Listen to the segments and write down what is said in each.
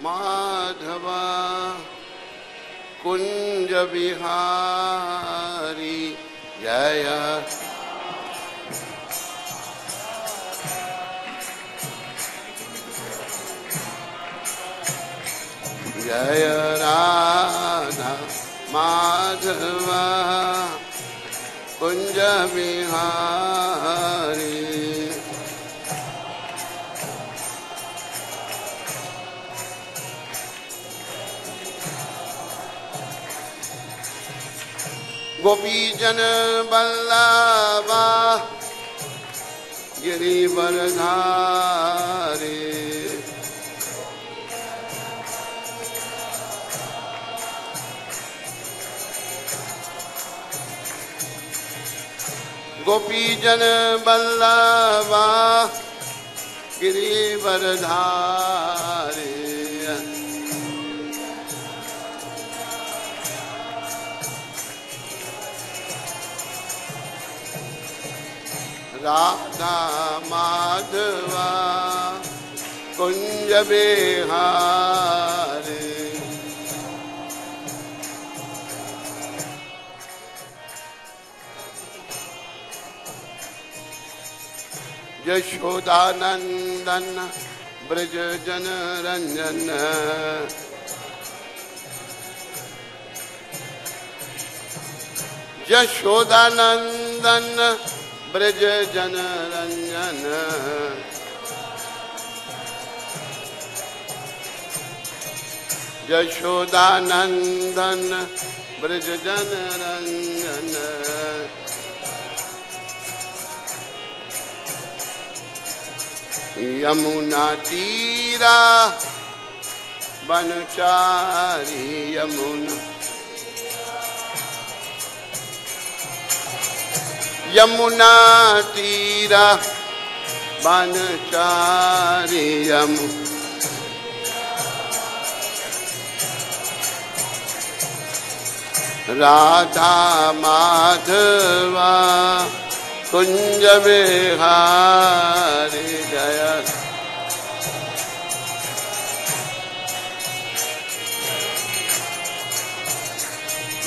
माधवा कुंज बिहारी जय जय राधा माधवा कुंज बिहारी गोपीजन बल्लभा गिरिवरधारी गोपीजन बल्लभा गिरिवरधारी राधा माधवा कुंज बिहारी यशोदानंदन ब्रज जन रंजन यशोदानंदन ब्रज जन रंजन यशोदानंदन ब्रज जन रंजन यमुना तीरा बनचारी यमुना तीरा बनचारी राधा माधवा कुंज बिहारी जय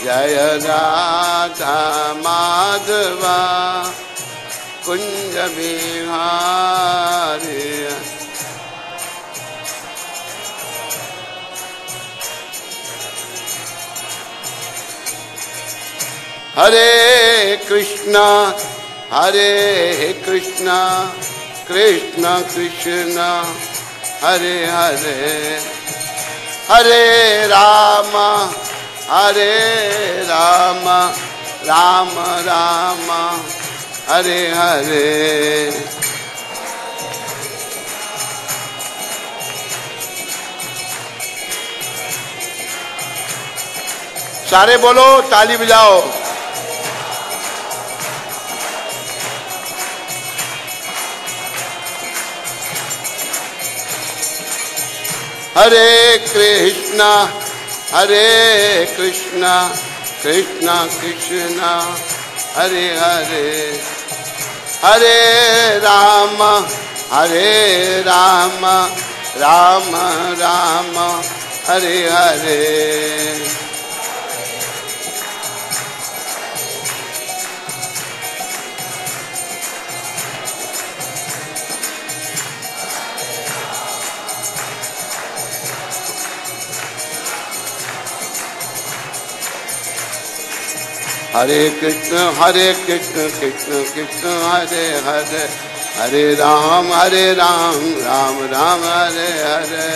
जय राधा माधवा कुंज बिहारी हरे कृष्णा कृष्ण कृष्ण हरे हरे हरे राम राम राम हरे हरे सारे बोलो ताली बजाओ। हरे कृष्णा कृष्ण कृष्ण हरे हरे हरे राम राम राम हरे हरे हरे कृष्ण कृष्ण कृष्ण हरे हरे हरे राम राम राम हरे हरे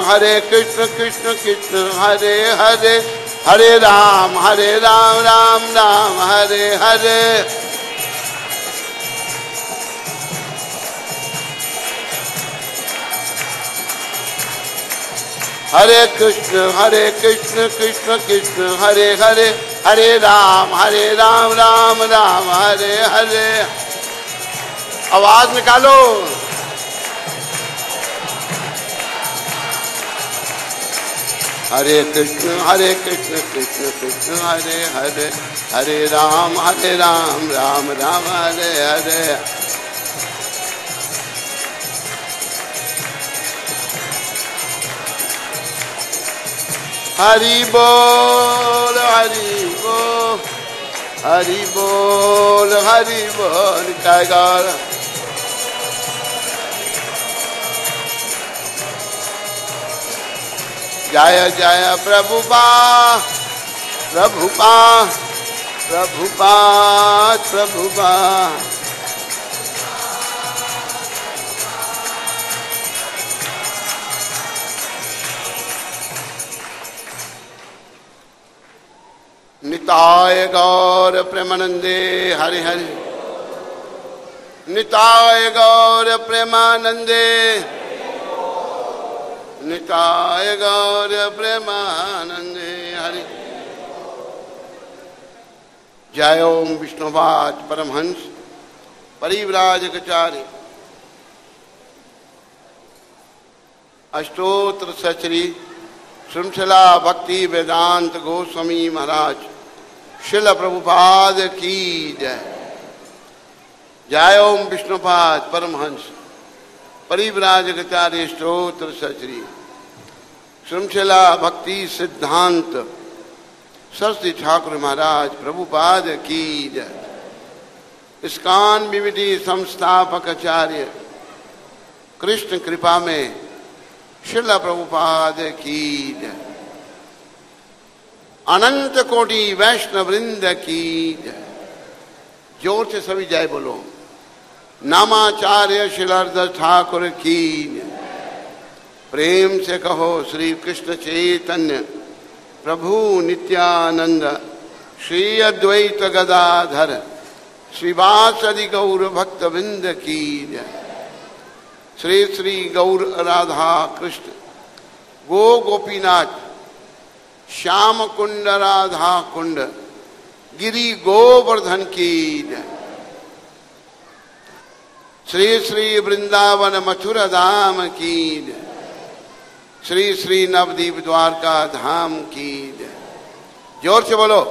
हरे कृष्ण कृष्ण कृष्ण हरे हरे हरे राम राम राम हरे हरे हरे कृष्ण कृष्ण कृष्ण हरे हरे हरे राम राम राम हरे हरे। आवाज निकालो। हरे कृष्ण कृष्ण कृष्ण हरे हरे, हरे राम राम राम हरे हरे। हरि बोल हरि बोल, हरि बोल हरि बोल। जय गौर। जय जय प्रभुपाद प्रभुपाद प्रभुपाद प्रभुपाद। निताय गौर प्रेमानंदे हरि हरि, निताय गौर प्रेमानंदे, निताय गौर प्रेमानंदे हरि। जय ओम विष्णुपाद परमहंस परिव्राजकाचार्य अष्टोत्तर सचरी श्रृंखला भक्ति वेदांत गोस्वामी महाराज शिल प्रभुपाद की जय। जय ओम विष्णुपाद परमहंस परिव्राजकाचार्य स्तोत्र सचरी श्रृंखला भक्ति सिद्धांत सरस्वती ठाकुर महाराज प्रभुपाद की जय। इस्कॉन विविधि संस्थापक आचार्य कृष्ण कृपा में शिला प्रभुपाद की जय। अनंत कोटि वैष्णव वृंद की जय। जोर से सभी जय बोलो। नामाचार्य शिलाधर ठाकुर की जय। प्रेम से कहो श्री कृष्ण चैतन्य प्रभु नित्यानंद श्री अद्वैत गदाधर श्रीवासदि गौर भक्त वृंद की जय। श्री श्री गौर राधा कृष्ण गो गोपीनाथ श्याम कुंड राधा कुंड गिरी गोवर्धन की जय। श्री श्री वृंदावन मथुरा धाम की जय। श्री श्री नवदीप द्वारका धाम की जय। जोर से बोलो।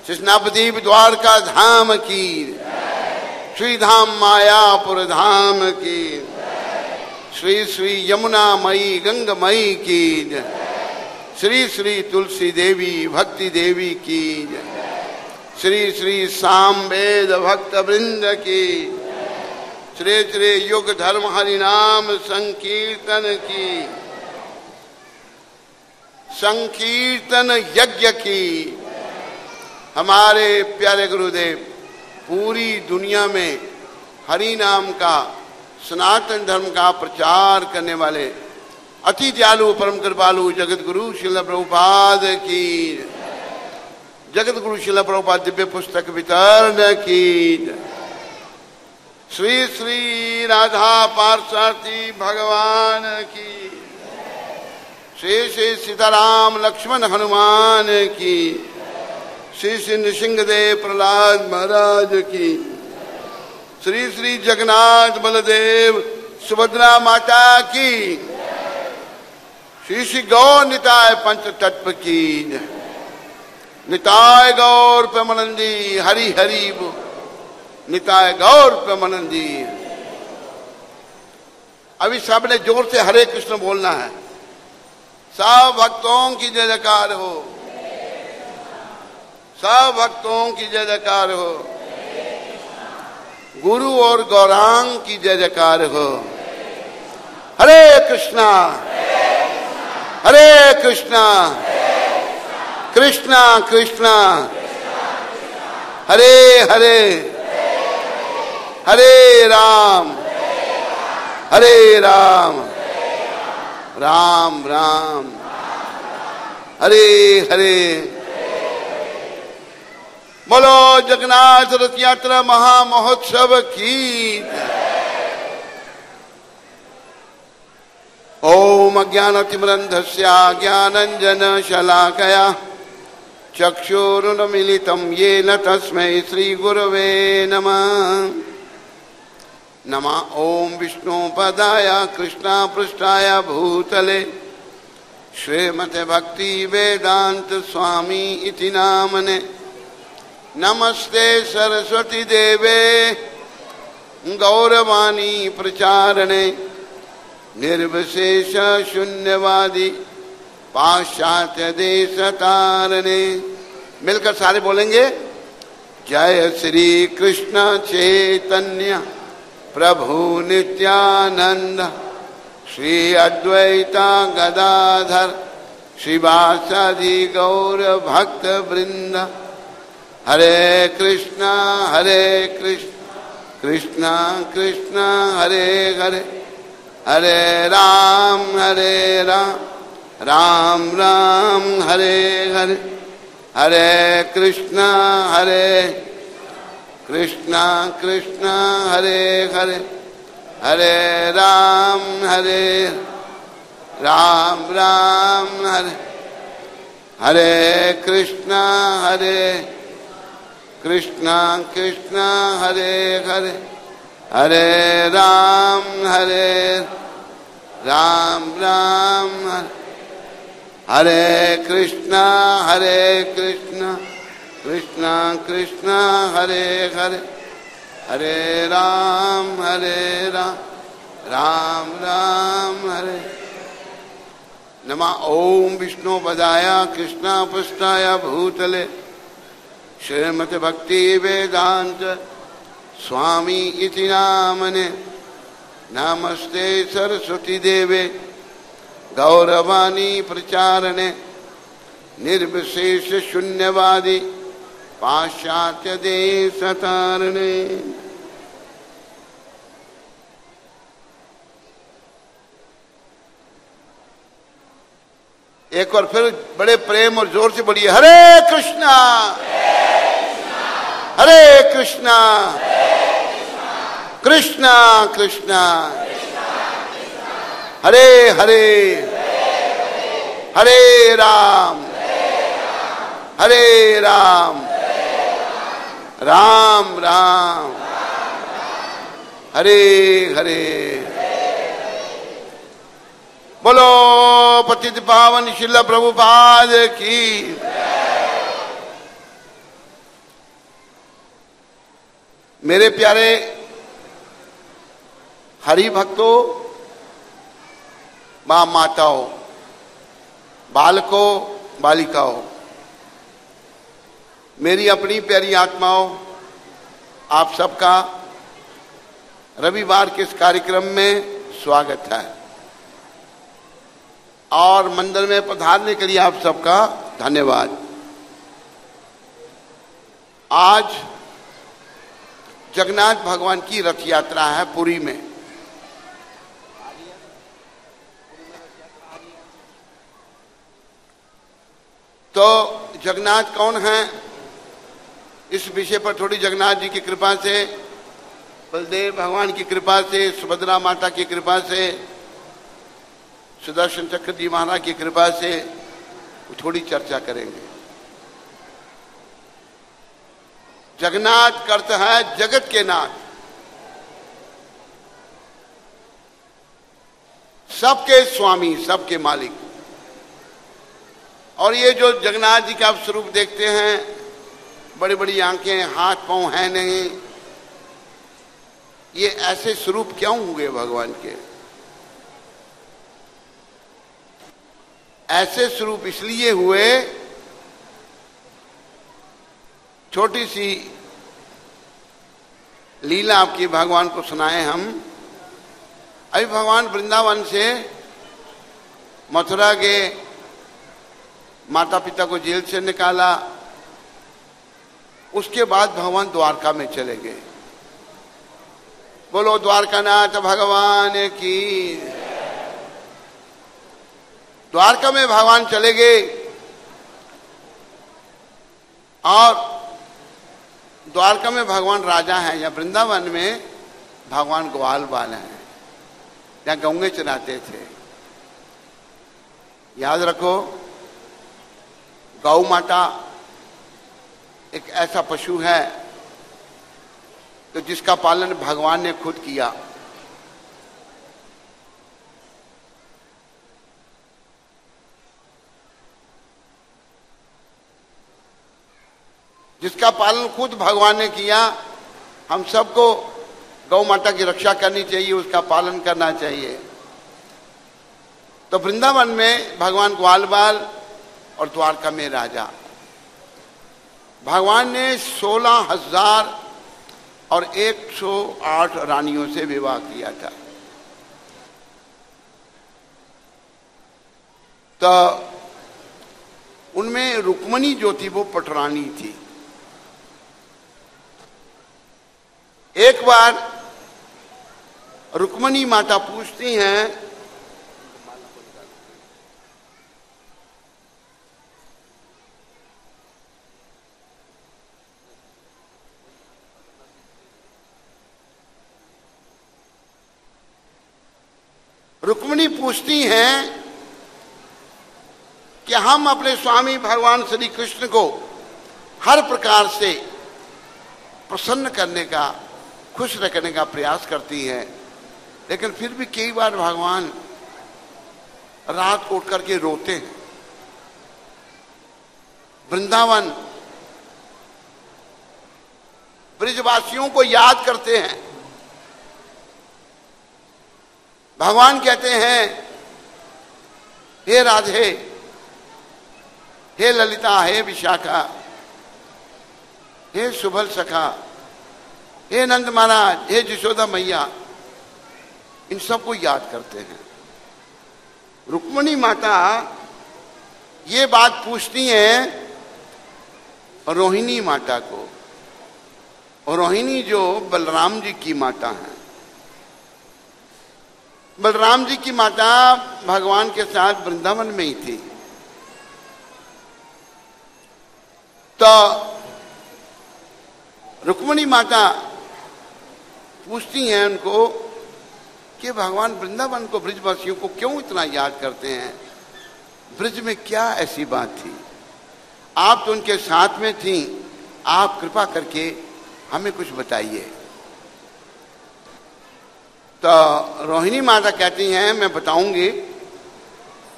श्री नवदीप द्वारका धाम की जय। श्री धाम मायापुर धाम की जय। श्री श्री यमुना मई गंगमयी की जय। श्री श्री तुलसी देवी भक्ति देवी की जय। श्री श्री सामवेद भक्त वृंद की। श्री श्री युग धर्म हरिनाम संकीर्तन की, संकीर्तन यज्ञ की। हमारे प्यारे गुरुदेव पूरी दुनिया में हरि नाम का सनातन धर्म का प्रचार करने वाले अति दयालु परम कृपालु जगत गुरु श्रील प्रभुपाद की, जगत गुरु श्रील प्रभुपाद दिव्य पुस्तक वितरण की। श्री श्री राधा पार्षदी भगवान की। श्री श्री सीताराम लक्ष्मण हनुमान की। श्री श्री नृसिंहदेव प्रहलाद महाराज की। श्री श्री जगन्नाथ बलदेव सुभद्रा माता की। श्री श्री गौर निताय पंच तत्व की। निताय गौर प्रेमानंदी हरि हरि बोल। निताय गौर प्रेमानंदी। अभी सबने जोर से हरे कृष्ण बोलना है। सब भक्तों की जय जयकार हो। सब भक्तों की जय जयकार हो। गुरु और गौरांग की जय जयकार हो। हरे कृष्णा हरे कृष्णा कृष्णा कृष्णा हरे हरे हरे राम राम राम हरे हरे। बोलो जगन्नाथ रथ यात्रा महामहोत्सव की। ओम अज्ञानतिमिरन्धस्य ज्ञानाञ्जन शलाकया चक्षुरुन्मीलितं येन तस्मै श्रीगुरवे नमः। नमः ओम विष्णुपदाय कृष्णपृष्ठाय भूतले श्रीमते भक्ति वेदांत स्वामी इति नामने। नमस्ते सरस्वती देवे गौरवाणी प्रचारणे निर्विशेष शून्यवादी पाश्चात्य देश तारणे। मिलकर सारे बोलेंगे जय श्री कृष्ण चैतन्य प्रभु नित्यानंद श्री अद्वैता गदाधर श्रीवासादि गौर भक्त वृंद। हरे कृष्णा कृष्णा कृष्णा हरे हरे, हरे राम राम राम हरे हरे, हरे कृष्णा कृष्णा हरे हरे, हरे राम राम हरे, हरे कृष्णा कृष्णा हरे हरे, हरे राम राम हरे, हरे कृष्णा कृष्णा कृष्णा हरे हरे, हरे राम राम हरे। नमः ओम विष्णु पदाय कृष्णा पृष्ठाय भूतले श्रीमते भक्ति वेदांत स्वामी इति नामने। नमस्ते सरस्वती देवे गौरवाणी प्रचारणे निर्विशेष शून्यवादी पाश्चात्य देश तारणे। एक बार फिर बड़े प्रेम और जोर से बोलिए हरे कृष्णा कृष्णा कृष्णा हरे हरे, हरे राम राम राम हरे हरे। बोलो पतित पावन श्रील प्रभुपाद की। मेरे प्यारे हरि भक्तों, मां माताओं, बालकों, बालिकाओं, मेरी अपनी प्यारी आत्माओं, आप सबका रविवार के इस कार्यक्रम में स्वागत है और मंदिर में पधारने के लिए आप सबका धन्यवाद। आज जगन्नाथ भगवान की रथ यात्रा है पुरी में। तो जगन्नाथ कौन है, इस विषय पर थोड़ी जगन्नाथ जी की कृपा से, बलदेव भगवान की कृपा से, सुभद्रा माता की कृपा से, सुदर्शन चक्र जी महाराज की कृपा से थोड़ी चर्चा करेंगे। जगन्नाथ का अर्थ है जगत के नाथ, सबके स्वामी, सबके मालिक। और ये जो जगन्नाथ जी का आप स्वरूप देखते हैं, बड़ी बड़ी आंखें, हाथ पांव हैं नहीं, ये ऐसे स्वरूप क्यों हुए भगवान के? ऐसे स्वरूप इसलिए हुए, छोटी सी लीला आपकी भगवान को सुनाए हम। अभी भगवान वृंदावन से मथुरा के माता पिता को जेल से निकाला, उसके बाद भगवान द्वारका में चले गए। बोलो द्वारकानाथ भगवान की। द्वारका में भगवान चले गए और द्वारका में भगवान राजा हैं, या वृंदावन में भगवान ग्वाल बाल हैं, या गौंगे चराते थे। याद रखो, गौ माता एक ऐसा पशु है तो जिसका पालन भगवान ने खुद किया। जिसका पालन खुद भगवान ने किया। हम सबको गौ माता की रक्षा करनी चाहिए, उसका पालन करना चाहिए। तो वृंदावन में भगवान ग्वाल बाल और द्वारका में राजा, भगवान ने 16,000 और 108 रानियों से विवाह किया था। तो उनमें रुक्मणी जो थी वो पटरानी थी। एक बार रुक्मणी माता पूछती हैं, रुक्मणी पूछती हैं कि हम अपने स्वामी भगवान श्री कृष्ण को हर प्रकार से प्रसन्न करने का, खुश रखने का प्रयास करती हैं, लेकिन फिर भी कई बार भगवान रात को उठ करके रोते हैं। वृंदावन ब्रजवासियों को याद करते हैं। भगवान कहते हैं, हे राधे, हे ललिता, हे विशाखा, हे सुबल सखा, हे नंद महाराज, हे यशोदा मैया, इन सबको याद करते हैं। रुक्मणी माता ये बात पूछती हैं रोहिणी माता को, और रोहिणी जो बलराम जी की माता हैं। बलराम जी की माता भगवान के साथ वृंदावन में ही थी। तो रुक्मणी माता पूछती हैं उनको कि भगवान वृंदावन को, ब्रजवासियों को क्यों इतना याद करते हैं? ब्रज में क्या ऐसी बात थी? आप तो उनके साथ में थी, आप कृपा करके हमें कुछ बताइए। तो रोहिणी माता कहती हैं, मैं बताऊंगी,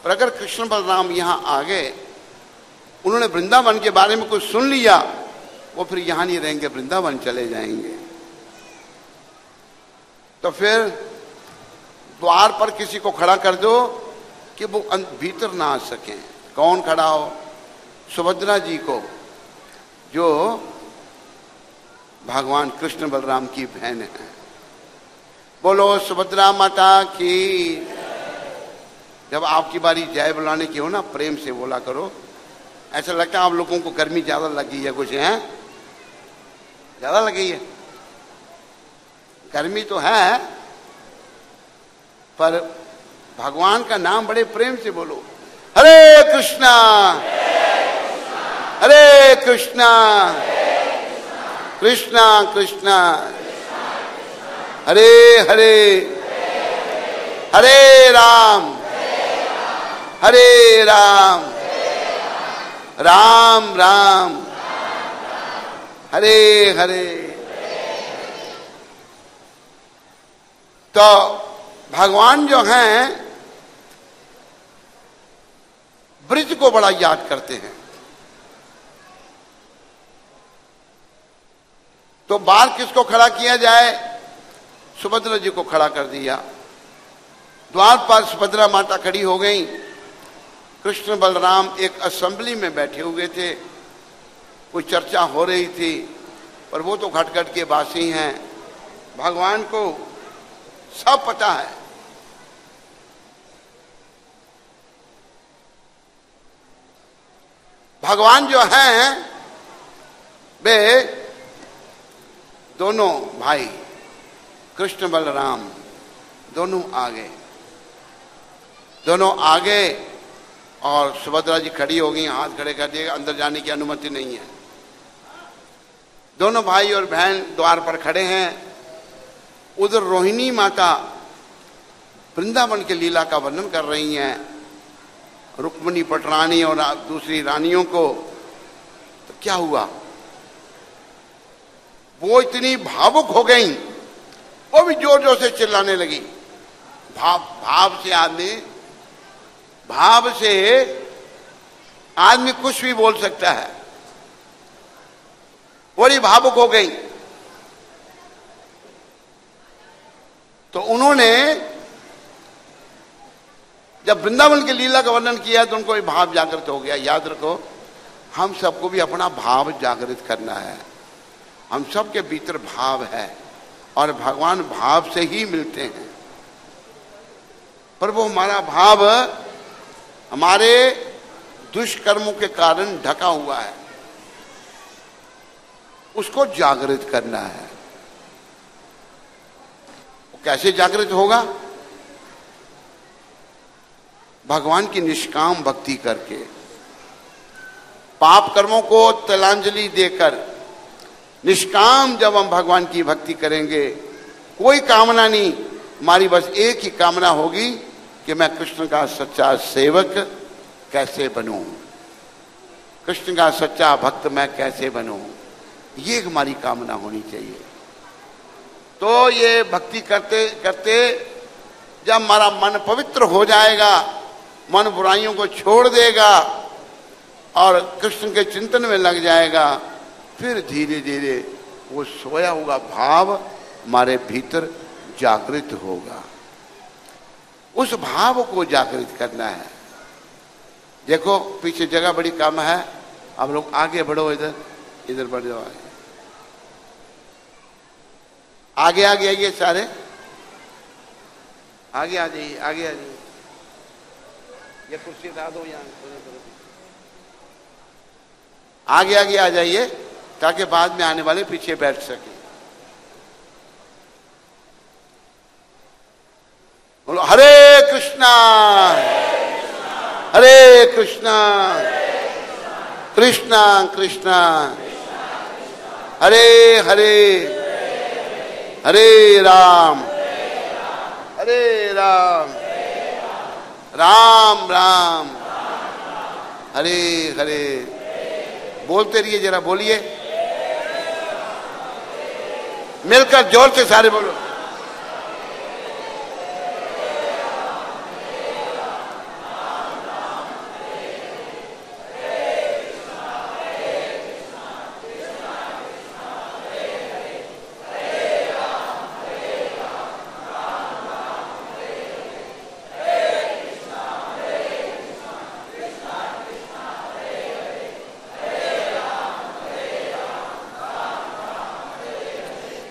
पर अगर कृष्ण बलराम यहां आ गए, उन्होंने वृंदावन के बारे में कुछ सुन लिया, वो फिर यहां नहीं रहेंगे, वृंदावन चले जाएंगे। तो फिर द्वार पर किसी को खड़ा कर दो कि वो भीतर ना आ सकें। कौन खड़ा हो? सुभद्रा जी को, जो भगवान कृष्ण बलराम की बहन है। बोलो सुभद्रा माता की। जब आपकी बारी जय बुलाने की हो ना, प्रेम से बोला करो। ऐसा लगता है आप लोगों को गर्मी ज्यादा लगी है, कुछ है ज्यादा लगी है। गर्मी तो है, पर भगवान का नाम बड़े प्रेम से बोलो। हरे कृष्णा, हरे कृष्णा, कृष्णा कृष्णा, हरे हरे, हरे राम, हरे राम, राम राम, हरे हरे। तो भगवान जो हैं ब्रज को बड़ा याद करते हैं। तो बाहर किसको खड़ा किया जाए? सुभद्रा जी को खड़ा कर दिया। द्वार पर सुभद्रा माता खड़ी हो गई। कृष्ण बलराम एक असेंबली में बैठे हुए थे, कोई चर्चा हो रही थी, पर वो तो घट-घट के वासी हैं। भगवान को सब पता है। भगवान जो हैं वे दोनों भाई कृष्ण बलराम दोनों आगे, दोनों आगे, और सुभद्रा जी खड़ी हो गई, हाथ खड़े कर दिए, अंदर जाने की अनुमति नहीं है। दोनों भाई और बहन द्वार पर खड़े हैं। उधर रोहिणी माता वृंदावन के लीला का वर्णन कर रही हैं, रुक्मणी पटरानी और दूसरी रानियों को। तो क्या हुआ? वो इतनी भावुक हो गई, वो भी जोर जोर से चिल्लाने लगी। भाव से आदमी कुछ भी बोल सकता है। बड़ी भावुक हो गई। तो उन्होंने जब वृंदावन की लीला का वर्णन किया तो उनको ये भाव जागृत हो गया। याद रखो, हम सबको भी अपना भाव जागृत करना है। हम सबके भीतर भाव है और भगवान भाव से ही मिलते हैं। पर वो हमारा भाव हमारे दुष्कर्मों के कारण ढका हुआ है, उसको जागृत करना है। वो कैसे जागृत होगा? भगवान की निष्काम भक्ति करके, पाप कर्मों को तिलांजलि देकर निष्काम जब हम भगवान की भक्ति करेंगे, कोई कामना नहीं, हमारी बस एक ही कामना होगी कि मैं कृष्ण का सच्चा सेवक कैसे बनूं, कृष्ण का सच्चा भक्त मैं कैसे बनूं, ये हमारी कामना होनी चाहिए। तो ये भक्ति करते करते जब हमारा मन पवित्र हो जाएगा, मन बुराइयों को छोड़ देगा और कृष्ण के चिंतन में लग जाएगा, फिर धीरे धीरे वो सोया हुआ भाव हमारे भीतर जागृत होगा। उस भाव को जागृत करना है। देखो पीछे जगह बड़ी कम है, अब लोग आगे बढ़ो, इधर इधर बढ़ जाओ, आगे आगे आइए, सारे आगे आ जाइए, आगे आ जाइए। ये कुर्सी ला दो यहाँ, आगे आगे आ जाइए ताकि बाद में आने वाले पीछे बैठ सके। बोलो हरे कृष्णा हरे कृष्णा कृष्णा कृष्णा हरे हरे हरे राम राम राम हरे हरे। बोलते रहिए, जरा बोलिए मिलकर, जोर से सारे बोलो।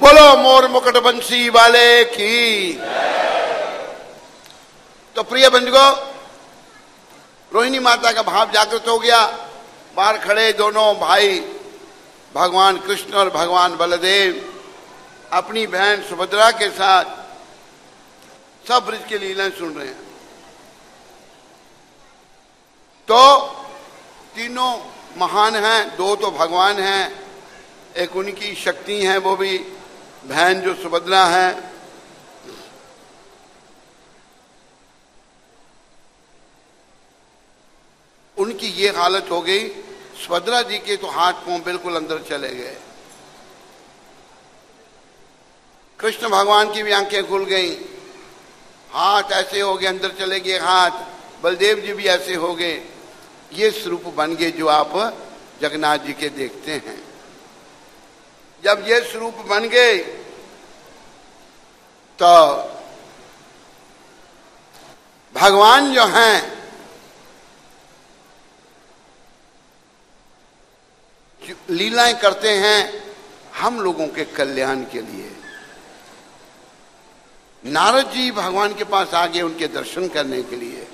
बोलो मोर मुकुट बंसी वाले की। तो प्रिय बंधुओं, रोहिणी माता का भाव जागृत हो गया। बाहर खड़े दोनों भाई भगवान कृष्ण और भगवान बलदेव अपनी बहन सुभद्रा के साथ सब ब्रज की लीलाएं सुन रहे हैं। तो तीनों महान हैं, दो तो भगवान हैं, एक उनकी शक्ति है, वो भी बहन जो सुभद्रा है। उनकी ये हालत हो गई, सुभद्रा जी के तो हाथ पांव बिल्कुल अंदर चले गए। कृष्ण भगवान की भी आंखें खुल गईं, हाथ ऐसे हो गए, अंदर चले गए हाथ। बलदेव जी भी ऐसे हो गए। ये स्वरूप बन गए जो आप जगन्नाथ जी के देखते हैं। जब ये स्वरूप बन गए तो भगवान जो हैं लीलाएं करते हैं हम लोगों के कल्याण के लिए। नारद जी भगवान के पास आ गए उनके दर्शन करने के लिए।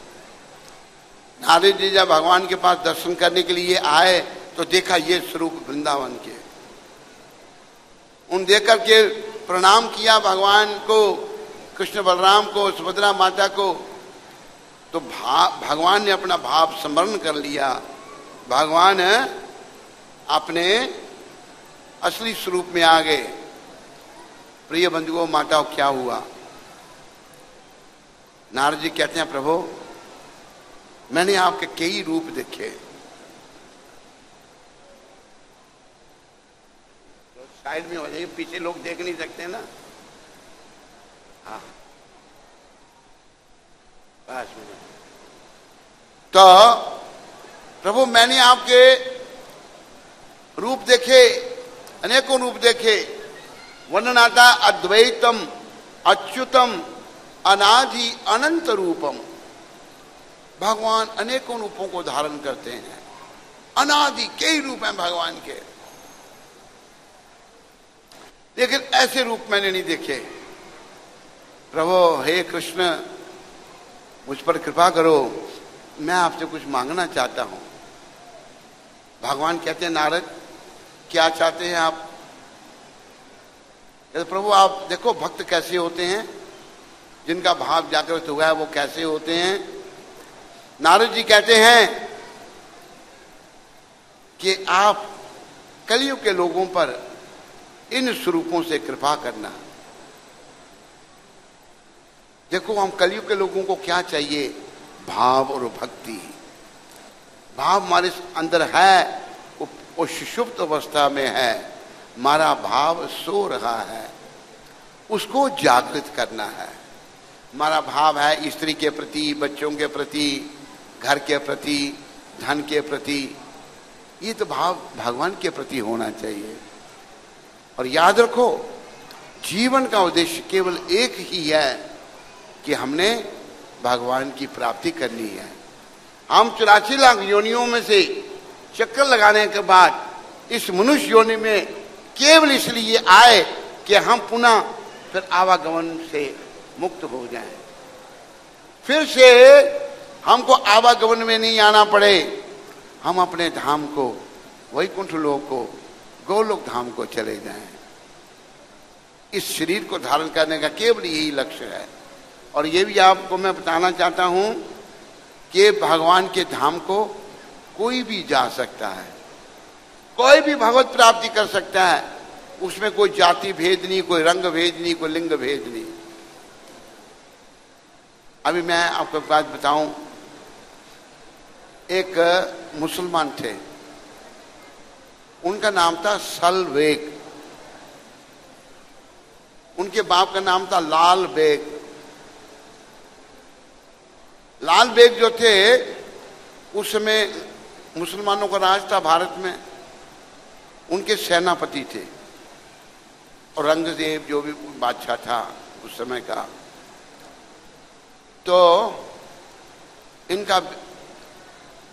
नारद जी जब भगवान के पास दर्शन करने के लिए आए तो देखा ये स्वरूप वृंदावन के। उन देख करके प्रणाम किया भगवान को, कृष्ण बलराम को, सुभद्रा माता को। तो भगवान ने अपना भाव स्मरण कर लिया। भगवान अपने असली स्वरूप में आ गए। प्रिय बंधुओं, माताओं, क्या हुआ? नारद जी कहते हैं, प्रभु मैंने आपके कई रूप देखे। तो साइड में हो जाइए, पीछे लोग देख नहीं सकते ना। हाँ बस। तो प्रभु मैंने आपके रूप देखे, अनेकों रूप देखे। वर्णन आता अद्वैतम अच्युतम अनादि अनंत रूपम। भगवान अनेकों रूपों को धारण करते हैं, अनादि कई रूप हैं भगवान के, लेकिन ऐसे रूप मैंने नहीं देखे। प्रभु हे कृष्ण मुझ पर कृपा करो, मैं आपसे कुछ मांगना चाहता हूं। भगवान कहते हैं नारद क्या चाहते हैं आप? कहते प्रभु आप देखो भक्त कैसे होते हैं, जिनका भाव जागृत हुआ है वो कैसे होते हैं। नारद जी कहते हैं कि आप कलियुग के लोगों पर इन स्वरूपों से कृपा करना। देखो हम कलियुग के लोगों को क्या चाहिए? भाव और भक्ति। भाव हमारे अंदर है, वो सुषुप्त अवस्था में है, हमारा भाव सो रहा है, उसको जागृत करना है। हमारा भाव है स्त्री के प्रति, बच्चों के प्रति, घर के प्रति, धन के प्रति, ये तो भाव भगवान के प्रति होना चाहिए। और याद रखो जीवन का उद्देश्य केवल एक ही है कि हमने भगवान की प्राप्ति करनी है। हम 84 लाख योनियों में से चक्कर लगाने के बाद इस मनुष्य योनि में केवल इसलिए आए कि हम पुनः फिर आवागमन से मुक्त हो जाएं, फिर से हमको आवागमन में नहीं आना पड़े, हम अपने धाम को, वैकुंठ लोक को, गोलोक धाम को चले जाएं। इस शरीर को धारण करने का केवल यही लक्ष्य है। और ये भी आपको मैं बताना चाहता हूं कि भगवान के धाम को कोई भी जा सकता है, कोई भी भगवत प्राप्ति कर सकता है, उसमें कोई जाति भेद नहीं, कोई रंग भेद नहीं, कोई लिंग भेद नहीं। अभी मैं आपको एक बात बताऊं, एक मुसलमान थे, उनका नाम था सलवेग, उनके बाप का नाम था लाल बेग। लाल बेग जो थे उस समय मुसलमानों का राज था भारत में, उनके सेनापति थे। और औरंगजेब जो भी बादशाह था उस समय का, तो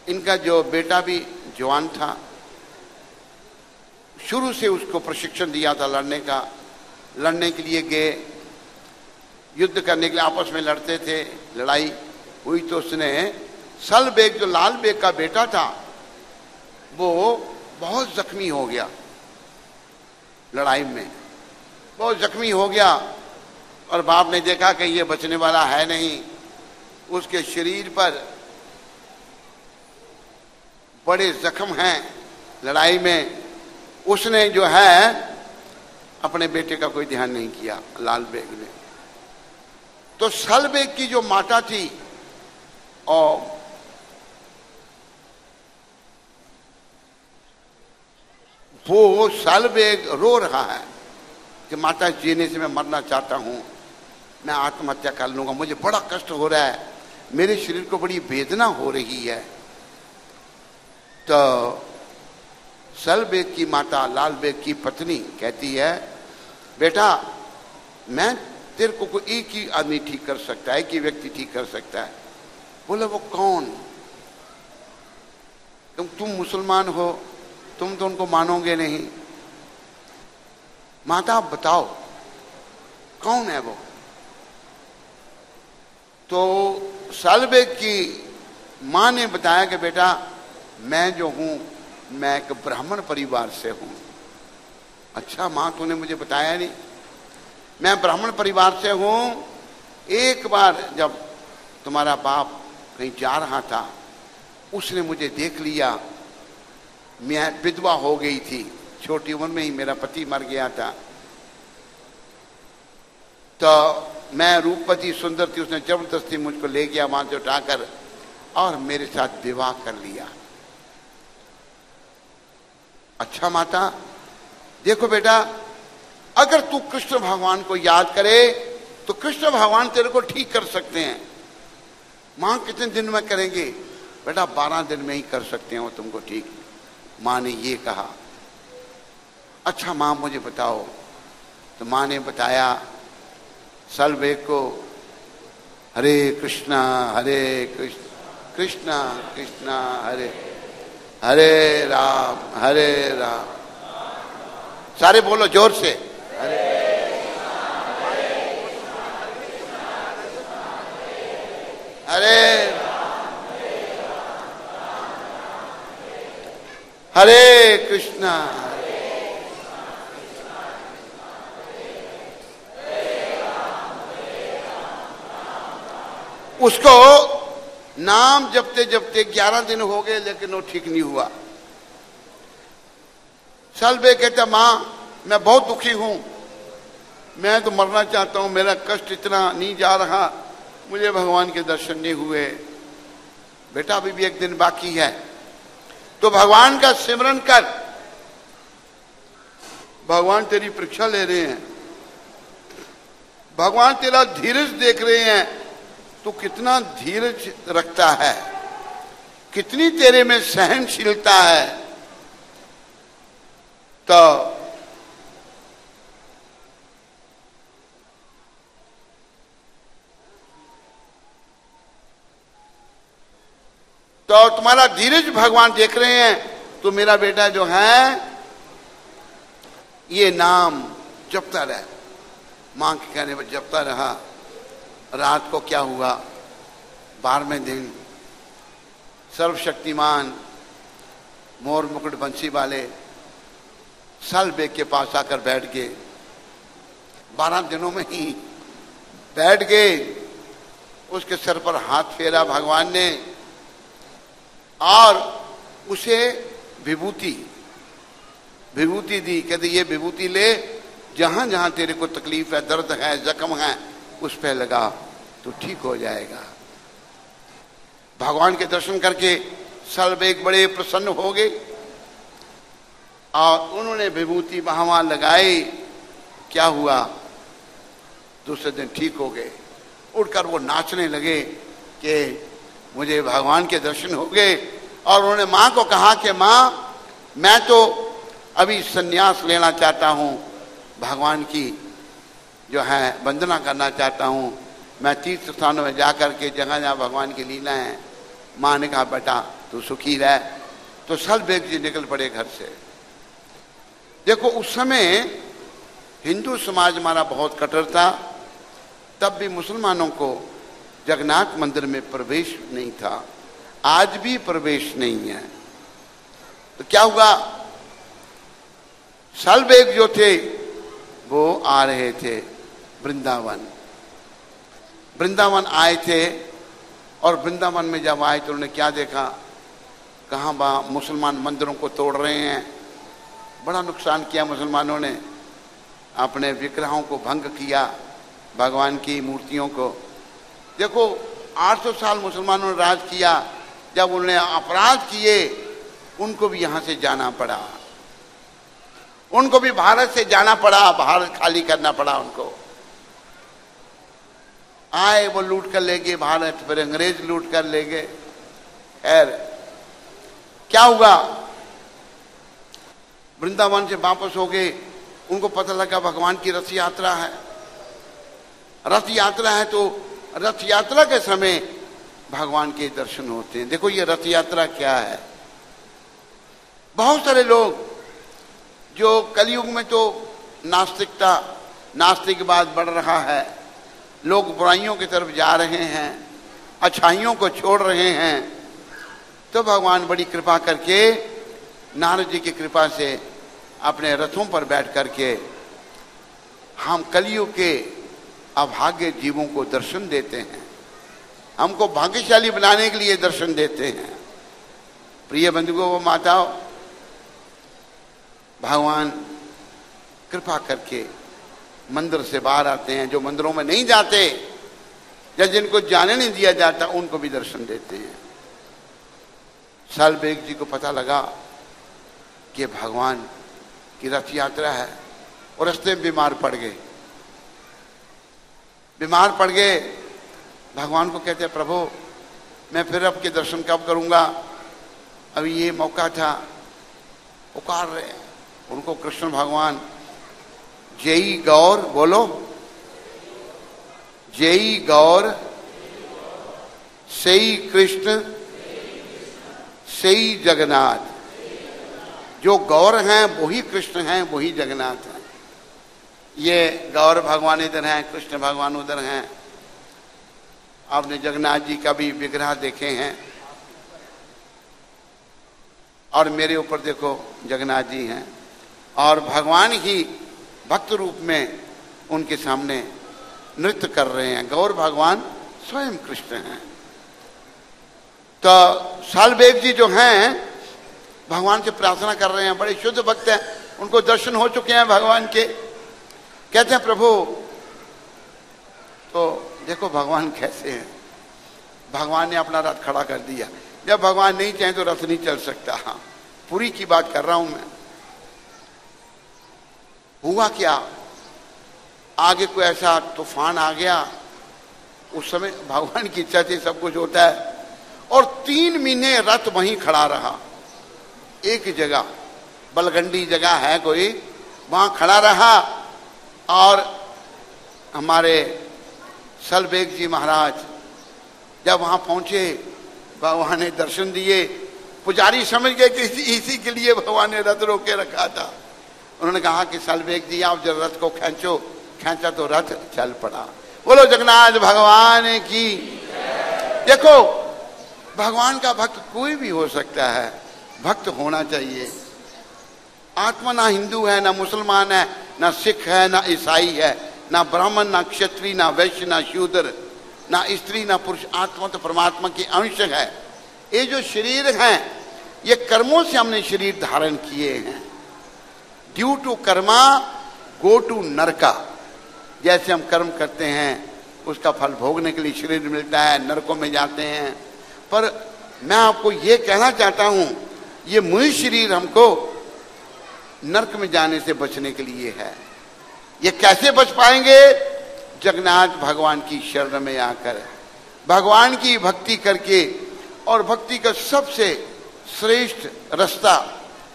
इनका जो बेटा भी जवान था, शुरू से उसको प्रशिक्षण दिया था लड़ने का। लड़ने के लिए गए, युद्ध करने के लिए आपस में लड़ते थे, लड़ाई हुई तो उसने सल बेग जो लाल बेग का बेटा था वो बहुत जख्मी हो गया, लड़ाई में बहुत जख्मी हो गया। और बाप ने देखा कि ये बचने वाला है नहीं, उसके शरीर पर बड़े जख्म हैं लड़ाई में। उसने जो है अपने बेटे का कोई ध्यान नहीं किया लाल बेग ने। तो सल बेग की जो माता थी और वो सल बेग रो रहा है कि माता जीने से मैं मरना चाहता हूं, मैं आत्महत्या कर लूंगा, मुझे बड़ा कष्ट हो रहा है, मेरे शरीर को बड़ी वेदना हो रही है। तो सल बेग की माता लाल बेग की पत्नी कहती है, बेटा मैं तेरे को कोई एक ही आदमी ठीक कर सकता है, एक ही व्यक्ति ठीक कर सकता है। बोले वो कौन? तुम मुसलमान हो, तुम तो उनको मानोगे नहीं, माता आप बताओ कौन है वो? तो सालबेग की मां ने बताया कि बेटा मैं जो हूं मैं एक ब्राह्मण परिवार से हूं। अच्छा मां तूने मुझे बताया नहीं, मैं ब्राह्मण परिवार से हूं। एक बार जब तुम्हारा बाप कहीं जा रहा था, उसने मुझे देख लिया, मैं विधवा हो गई थी, छोटी उम्र में ही मेरा पति मर गया था, तो मैं रूपवती सुंदर थी, उसने जबरदस्ती मुझको ले गया वहां से उठाकर और मेरे साथ विवाह कर लिया। अच्छा माता देखो बेटा, अगर तू कृष्ण भगवान को याद करे तो कृष्ण भगवान तेरे को ठीक कर सकते हैं। मां कितने दिन में करेंगे? बेटा 12 दिन में ही कर सकते हैं वो तुमको ठीक। मां ने ये कहा। अच्छा माँ मुझे बताओ। तो माँ ने बताया सलबेग को, हरे कृष्णा कृष्णा कृष्णा हरे हरे राम। सारे बोलो जोर से, हरे हरे कृष्णा। उसको नाम जपते जपते 11 दिन हो गए, लेकिन वो ठीक नहीं हुआ। सलबेग कहता मां मैं बहुत दुखी हूं, मैं तो मरना चाहता हूं, मेरा कष्ट इतना नहीं जा रहा, मुझे भगवान के दर्शन नहीं हुए। बेटा अभी भी एक दिन बाकी है, तो भगवान का सिमरन कर, भगवान तेरी परीक्षा ले रहे हैं, भगवान तेरा धीरज देख रहे हैं, तू कितना धीरज रखता है, कितनी तेरे में सहनशीलता है। तो तुम्हारा धीरज भगवान देख रहे हैं। तो मेरा बेटा जो है ये नाम जपता रहे। मां के कहने पर जपता रहा। रात को क्या हुआ, 12वें दिन सर्वशक्तिमान मोर मुकुट बंसी वाले सलबेग के पास आकर बैठ गए। 12 दिनों में ही बैठ गए। उसके सर पर हाथ फेरा भगवान ने और उसे विभूति दी। कहते ये विभूति ले, जहां जहां तेरे को तकलीफ है, दर्द है, जख्म है, उस पे लगा तो ठीक हो जाएगा। भगवान के दर्शन करके सलबेग बड़े प्रसन्न हो गए और उन्होंने विभूति वहां लगाई। क्या हुआ, दूसरे दिन ठीक हो गए। उठकर वो नाचने लगे कि मुझे भगवान के दर्शन हो गए। और उन्होंने मां को कहा कि मां मैं तो अभी सन्यास लेना चाहता हूं, भगवान की जो है वंदना करना चाहता हूं, मैं तीर्थ स्थानों में जाकर के जगह जहां भगवान की लीला है। मां ने कहा बेटा तू सुखी रह। तो सलबेग जी निकल पड़े घर से। देखो उस समय हिंदू समाज हमारा बहुत कट्टर था, तब भी मुसलमानों को जगन्नाथ मंदिर में प्रवेश नहीं था, आज भी प्रवेश नहीं है। तो क्या हुआ, सलबेग जो थे वो आ रहे थे वृंदावन आए थे। और वृंदावन में जब आए तो उन्होंने क्या देखा, कहाँ मुसलमान मंदिरों को तोड़ रहे हैं। बड़ा नुकसान किया मुसलमानों ने, अपने विग्रहों को भंग किया, भगवान की मूर्तियों को। देखो 800 साल मुसलमानों ने राज किया, जब उन्होंने अपराध किए उनको भी यहां से जाना पड़ा, उनको भी भारत से जाना पड़ा, भारत खाली करना पड़ा उनको। आए वो लूट कर ले गए भारत, फिर अंग्रेज लूट कर ले गए। खैर क्या हुआ, वृंदावन से वापस हो गए। उनको पता लगा भगवान की रथ यात्रा है। रथ यात्रा है तो रथ यात्रा के समय भगवान के दर्शन होते हैं। देखो ये रथ यात्रा क्या है। बहुत सारे लोग जो कलयुग में तो नास्तिकवाद बढ़ रहा है, लोग बुराइयों की तरफ जा रहे हैं, अच्छाइयों को छोड़ रहे हैं। तो भगवान बड़ी कृपा करके नारद जी की कृपा से अपने रथों पर बैठ करके हम कलयुग के अभाग्य जीवों को दर्शन देते हैं, हमको भाग्यशाली बनाने के लिए दर्शन देते हैं। प्रिय बंधुओं व माताओं, भगवान कृपा करके मंदिर से बाहर आते हैं। जो मंदिरों में नहीं जाते या जिनको जाने नहीं दिया जाता उनको भी दर्शन देते हैं। सलबेग जी को पता लगा कि भगवान की रथ यात्रा है और रास्ते में बीमार पड़ गए। भगवान को कहते प्रभु मैं फिर आपके दर्शन कब करूंगा, अभी ये मौका था। पुकार रहे हैं उनको कृष्ण भगवान जय गौर, बोलो जय गौर, सई कृष्ण सई जगन्नाथ। जो गौर हैं वही कृष्ण हैं, वही जगन्नाथ हैं। ये गौर भगवान इधर हैं, कृष्ण भगवान उधर हैं। आपने जगन्नाथ जी का भी विग्रह देखे हैं, और मेरे ऊपर देखो जगन्नाथ जी हैं, और भगवान ही भक्त रूप में उनके सामने नृत्य कर रहे हैं। गौर भगवान स्वयं कृष्ण हैं। तो सालबेग जी जो हैं भगवान से प्रार्थना कर रहे हैं, बड़े शुद्ध भक्त हैं, उनको दर्शन हो चुके हैं भगवान के। कहते हैं प्रभु, तो देखो भगवान कैसे हैं। भगवान ने अपना रथ खड़ा कर दिया। जब भगवान नहीं चाहे तो रथ नहीं चल सकता। हाँ, पूरी की बात कर रहा हूं मैं। हुआ क्या, आगे कोई ऐसा तूफान आ गया। उस समय भगवान की इच्छा से सब कुछ होता है, और 3 महीने रथ वहीं खड़ा रहा। एक जगह बलगंडी जगह है कोई, वहां खड़ा रहा। और हमारे सालबेग जी महाराज जब वहां पहुंचे, भगवान ने दर्शन दिए। पुजारी समझ गए कि इसी के लिए भगवान ने रथ रोक के रखा था। उन्होंने कहा कि सालबेग जी आप जब रथ को खींचो, खींचा तो रथ चल पड़ा। बोलो जगन्नाथ भगवान की। देखो भगवान का भक्त कोई भी हो सकता है, भक्त होना चाहिए। आत्मा ना हिंदू है, ना मुसलमान है, ना सिख है, ना ईसाई है, ना ब्राह्मण, ना क्षत्रिय, ना वैश्य, ना शूद्र, ना स्त्री, ना पुरुष। आत्मा तो परमात्मा की अंश है। ये जो शरीर हैं, ये कर्मों से हमने शरीर धारण किए हैं। Due to karma go to naraka. जैसे हम कर्म करते हैं उसका फल भोगने के लिए शरीर मिलता है, नरकों में जाते हैं। पर मैं आपको ये कहना चाहता हूं, ये मुझ शरीर हमको नरक में जाने से बचने के लिए है। ये कैसे बच पाएंगे? जगन्नाथ भगवान की शरण में आकर, भगवान की भक्ति करके। और भक्ति का सबसे श्रेष्ठ रास्ता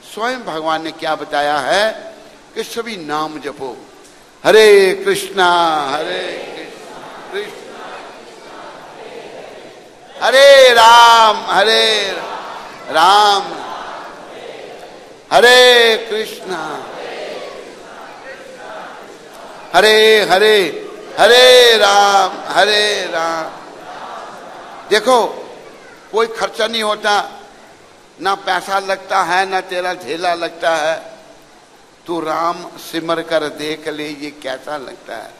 स्वयं भगवान ने क्या बताया है कि सभी नाम जपो। हरे कृष्णा कृष्ण हरे राम राम हरे कृष्णा हरे हरे हरे राम। देखो कोई खर्चा नहीं होता, ना पैसा लगता है, ना तेरा झेला लगता है। तू राम सिमर कर देख ले ये कैसा लगता है।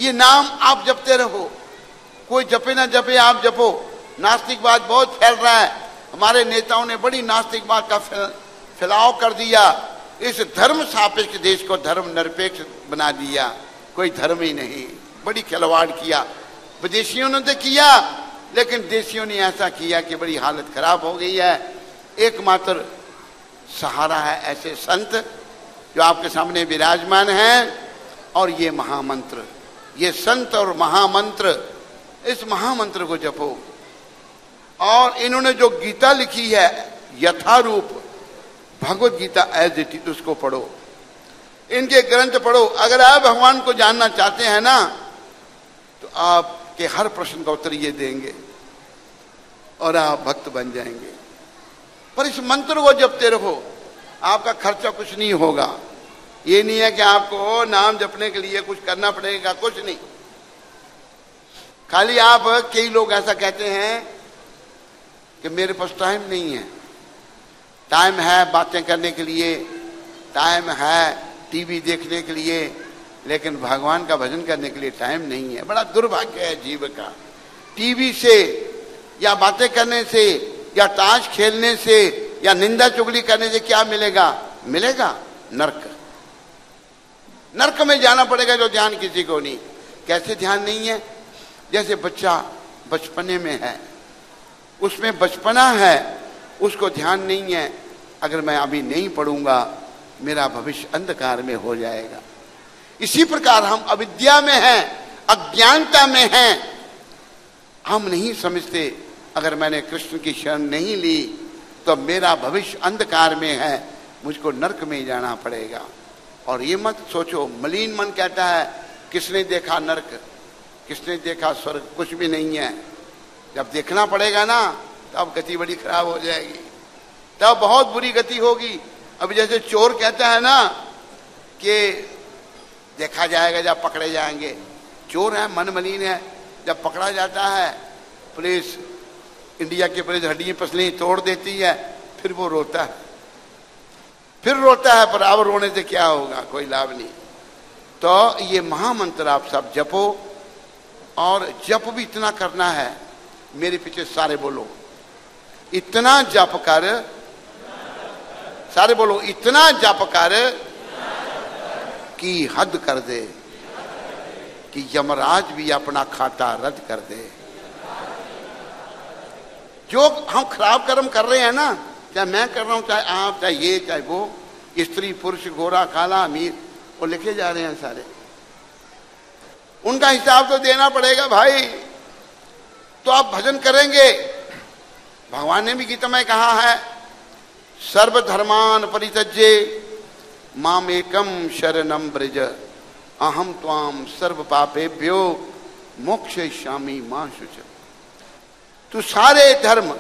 ये नाम आप जपते रहो, कोई जपे ना जपे आप जपो। नास्तिकवाद बहुत फैल रहा है, हमारे नेताओं ने बड़ी नास्तिकवाद का फैलाव कर दिया। इस धर्म सापेक्ष देश को धर्म निरपेक्ष बना दिया, कोई धर्म ही नहीं। बड़ी खिलवाड़ किया, विदेशियों ने तो किया, लेकिन देशियों ने ऐसा किया कि बड़ी हालत खराब हो गई है। एकमात्र सहारा है ऐसे संत जो आपके सामने विराजमान हैं, और ये महामंत्र, ये संत और महामंत्र, इस महामंत्र को जपो। और इन्होंने जो गीता लिखी है यथारूप, Bhagavad Gita as it is, उसको पढ़ो, इनके ग्रंथ पढ़ो। अगर आप भगवान को जानना चाहते हैं ना, तो आपके हर प्रश्न का उत्तर ये देंगे और आप भक्त बन जाएंगे। पर इस मंत्र को जपते रहो, आपका खर्चा कुछ नहीं होगा। ये नहीं है कि आपको नाम जपने के लिए कुछ करना पड़ेगा, कुछ नहीं। खाली आप, कई लोग ऐसा कहते हैं कि मेरे पास टाइम नहीं है। टाइम है बातें करने के लिए, टाइम है टीवी देखने के लिए, लेकिन भगवान का भजन करने के लिए टाइम नहीं है। बड़ा दुर्भाग्य है जीव का। टीवी से या बातें करने से या ताश खेलने से या निंदा चुगली करने से क्या मिलेगा? मिलेगा नरक। नरक में जाना पड़ेगा जो ध्यान किसी को नहीं। कैसे ध्यान नहीं है? जैसे बच्चा बचपने में है, उसमें बचपना है, उसको ध्यान नहीं है, अगर मैं अभी नहीं पढ़ूंगा मेरा भविष्य अंधकार में हो जाएगा। इसी प्रकार हम अविद्या में हैं, अज्ञानता में हैं। हम नहीं समझते अगर मैंने कृष्ण की शरण नहीं ली तो मेरा भविष्य अंधकार में है, मुझको नरक में जाना पड़ेगा। और ये मत सोचो, मलिन मन कहता है किसने देखा नरक, किसने देखा स्वर्ग, कुछ भी नहीं है। जब देखना पड़ेगा ना तब गति बड़ी खराब हो जाएगी, तब बहुत बुरी गति होगी। अब जैसे चोर कहता है ना कि देखा जाएगा जब पकड़े जाएंगे, चोर है, मन मलिन है, जब पकड़ा जाता है पुलिस, इंडिया की पुलिस हड्डियां पसली तोड़ देती है, फिर वो रोता है, फिर रोता है, पर अब रोने से क्या होगा, कोई लाभ नहीं। तो ये महामंत्र आप सब जपो, और जप भी इतना करना है, मेरे पीछे सारे बोलो, इतना जप कर, सारे बोलो, इतना जप कर कि हद कर दे, कि यमराज भी अपना खाता रद्द कर दे। जो हम खराब कर्म कर रहे हैं ना, चाहे मैं कर रहा हूं, चाहे आप, चाहे ये, चाहे वो, स्त्री पुरुष, गोरा काला अमीर, वो लिखे जा रहे हैं सारे, उनका हिसाब तो देना पड़ेगा भाई। तो आप भजन करेंगे, भगवान ने भी गीता में कहा है, सर्वधर्मान परित्यज्य माम एकम शरणम ब्रज अहम त्वाम सर्व पापेभ्यो मोक्षयिष्यामि मा शुच। तू सारे धर्म,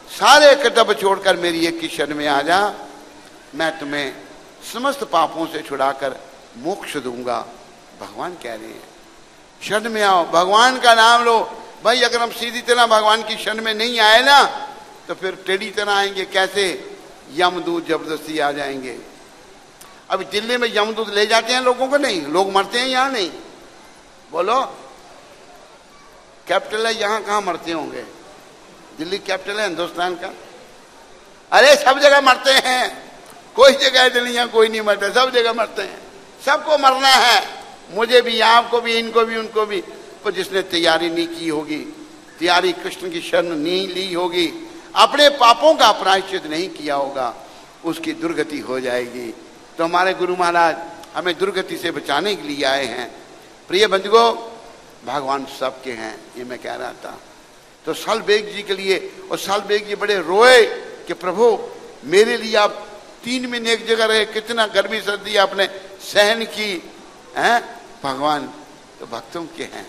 सारे कर्तव्य छोड़कर मेरी एक की शरण में आ जा, मैं तुम्हें समस्त पापों से छुड़ाकर मोक्ष दूंगा। भगवान कह रहे हैं शरण में आओ, भगवान का नाम लो। भाई अगर हम सीधी तरह भगवान की शरण में नहीं आए ना, तो फिर टेढ़ी तरह आएंगे। कैसे? यमदूत जबरदस्ती आ जाएंगे। अभी दिल्ली में यमदूत ले जाते हैं लोगों को, नहीं, लोग मरते हैं, यहाँ नहीं। बोलो, कैपिटल है, यहाँ कहाँ मरते होंगे? दिल्ली कैपिटल है हिंदुस्तान का। अरे सब जगह मरते हैं, कोई जगह दिल्ली यहाँ कोई नहीं मरता, सब जगह मरते हैं। सबको मरना है, मुझे भी, आपको भी, इनको भी, उनको भी। पर जिसने तैयारी नहीं की होगी, तैयारी कृष्ण की शरण नहीं ली होगी, अपने पापों का प्रायश्चित नहीं किया होगा, उसकी दुर्गति हो जाएगी। तो हमारे गुरु महाराज हमें दुर्गति से बचाने के लिए आए हैं। प्रिय बंधुओं, भगवान सबके हैं, ये मैं कह रहा था। तो सालबेग जी के लिए, और सालबेग जी बड़े रोए कि प्रभु मेरे लिए आप 3 महीने एक जगह रहे, कितना गर्मी सर्दी आपने सहन की है। भगवान तो भक्तों के हैं,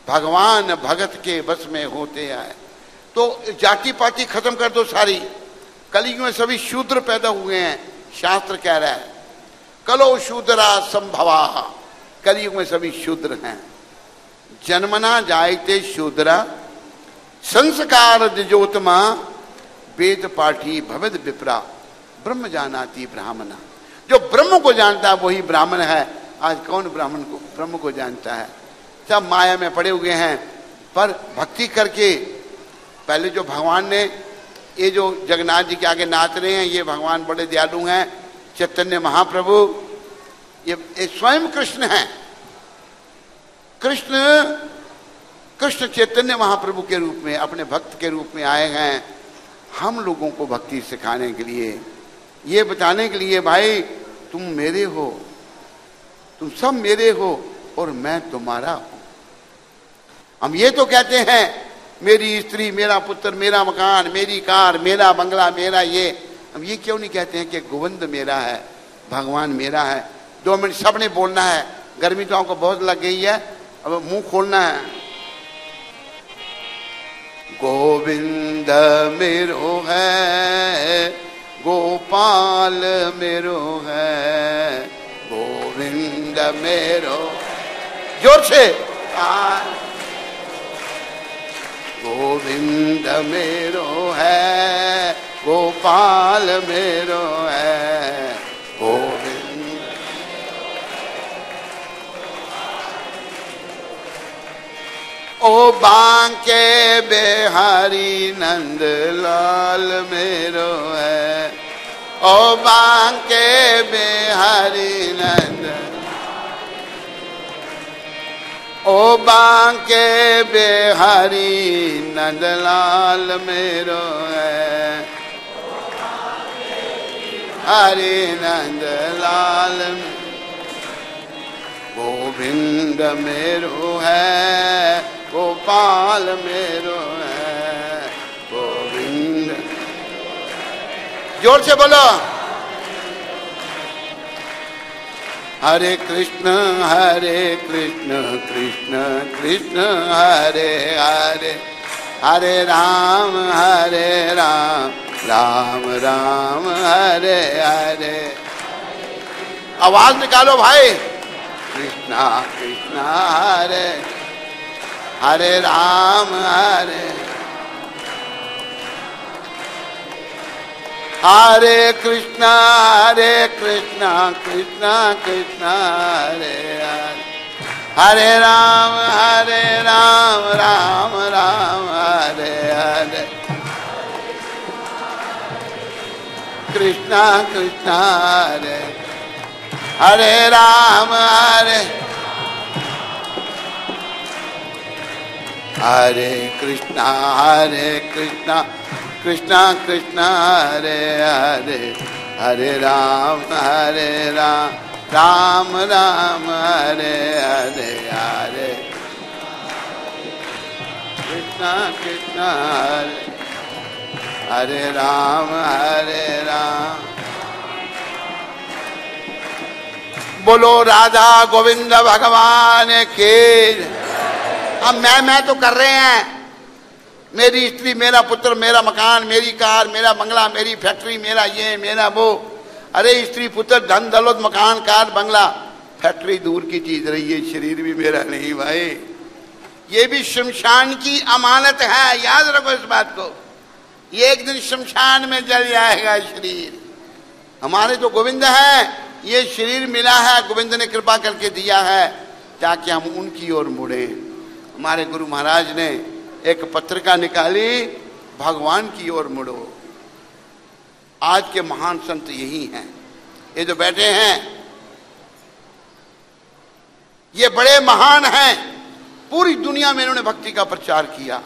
भगवान भगत के बस में होते आए। तो जाति पाति खत्म कर दो सारी, कलयुग में सभी शूद्र पैदा हुए हैं। शास्त्र कह रहा है कलो शूद्रा संभवा, कलयुग में सभी शूद्र हैं। जन्मना जायते शूद्रा संस्कार द्विजोतमा वेद पाठी भवेद विप्रा ब्रह्म जानाति ब्राह्मणा। जो ब्रह्म को जानता है वही ब्राह्मण है। आज कौन ब्राह्मण को, ब्रह्म को जानता है? सब माया में पड़े हुए हैं। पर भक्ति करके, पहले जो भगवान ने, ये जो जगन्नाथ जी के आगे नाच रहे हैं, ये भगवान बड़े दयालु हैं, चैतन्य महाप्रभु, ये स्वयं कृष्ण हैं। कृष्ण चैतन्य महाप्रभु के रूप में, अपने भक्त के रूप में आए हैं हम लोगों को भक्ति सिखाने के लिए, ये बताने के लिए भाई तुम मेरे हो, तुम सब मेरे हो और मैं तुम्हारा हूं। हम ये तो कहते हैं मेरी स्त्री, मेरा पुत्र, मेरा मकान, मेरी कार, मेरा बंगला, मेरा ये। हम ये क्यों नहीं कहते हैं कि गोविंद मेरा है, भगवान मेरा है? 2 मिनट सबने बोलना है। गर्मी तो आपको बहुत लग गई है, अब मुंह खोलना है। गोविंद मेरो है, गोपाल मेरो है, गोविंद मेरो, जोर से, गोविंद मेरो है, गोपाल मेरो है, गोविंद। ओ बांके बिहारी नंद लाल मेरो है, ओ बांके बिहारी नंद, ओ बांके बिहारी नंदलाल मेरो है, हरि नंदलाल। गोविंद मेरो है, गोपाल मेरो है, गोविंद। जोर से बोलो, हरे कृष्ण कृष्ण कृष्ण हरे हरे, हरे राम राम राम हरे हरे। आवाज निकालो भाई। कृष्णा कृष्णा हरे हरे राम हरे कृष्णा कृष्णा कृष्णा हरे हरे, हरे राम राम राम हरे हरे, कृष्णा कृष्णा हरे हरे राम हरे कृष्णा कृष्णा कृष्णा हरे हरे, हरे राम राम राम हरे हरे, हरे कृष्णा कृष्णा हरे राम बोलो राधा गोविंद भगवान के। अब मैं तो कर रहे हैं, मेरी स्त्री, मेरा पुत्र, मेरा मकान, मेरी कार, मेरा बंगला, मेरी फैक्ट्री, मेरा ये मेरा वो। अरे स्त्री पुत्र धन दौलत मकान कार बंगला फैक्ट्री दूर की चीज रही है, शरीर भी मेरा नहीं भाई, ये भी शमशान की अमानत है, याद रखो इस बात को। ये एक दिन शमशान में जल जाएगा शरीर। हमारे जो गोविंद है, ये शरीर मिला है, गोविंद ने कृपा करके दिया है ताकि हम उनकी ओर मुड़े। हमारे गुरु महाराज ने एक पत्रिका निकाली, भगवान की ओर मुड़ो। आज के महान संत यही हैं, ये जो बैठे हैं ये बड़े महान हैं। पूरी दुनिया में इन्होंने भक्ति का प्रचार किया,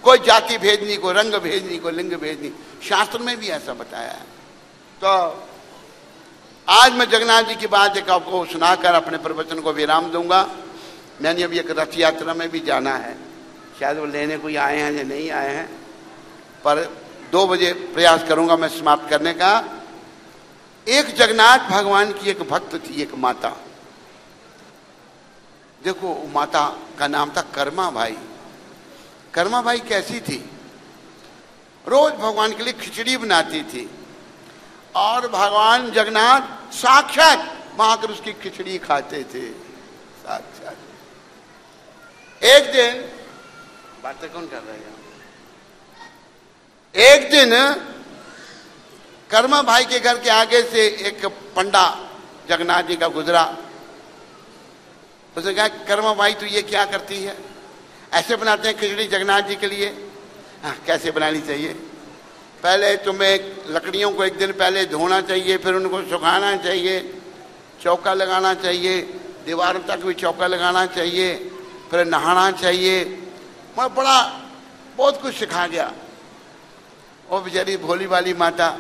कोई जाति भेद नहीं, कोई रंग भेद नहीं, कोई लिंग भेद नहीं, शास्त्र में भी ऐसा बताया है। तो आज मैं जगन्नाथ जी की बात एक आपको सुनाकर अपने प्रवचन को विराम दूंगा। मैंने अभी एक रथ यात्रा में भी जाना है, शायद वो लेने कोई आए हैं या नहीं आए हैं, पर 2 बजे प्रयास करूंगा मैं समाप्त करने का। एक जगन्नाथ भगवान की एक भक्त थी, एक माता। देखो माता का नाम था कर्मा बाई। कर्मा बाई कैसी थी? रोज भगवान के लिए खिचड़ी बनाती थी और भगवान जगन्नाथ साक्षात वहां आकर उसकी खिचड़ी खाते थे साक्षात। एक दिन बातें कौन कर रहे हैं? एक दिन कर्मा भाई के घर के आगे से एक पंडा जगन्नाथ जी का गुजरा। उसने कहा, कर्मा भाई तू ये क्या करती है? ऐसे बनाते हैं खिचड़ी जगन्नाथ जी के लिए? हाँ, कैसे बनानी चाहिए? पहले तुम्हें लकड़ियों को एक दिन पहले धोना चाहिए, फिर उनको सुखाना चाहिए, चौका लगाना चाहिए, दीवारों तक भी चौका लगाना चाहिए, फिर नहाना चाहिए। मैं बड़ा बहुत कुछ सिखा गया। वो बेचारी भोली वाली माता,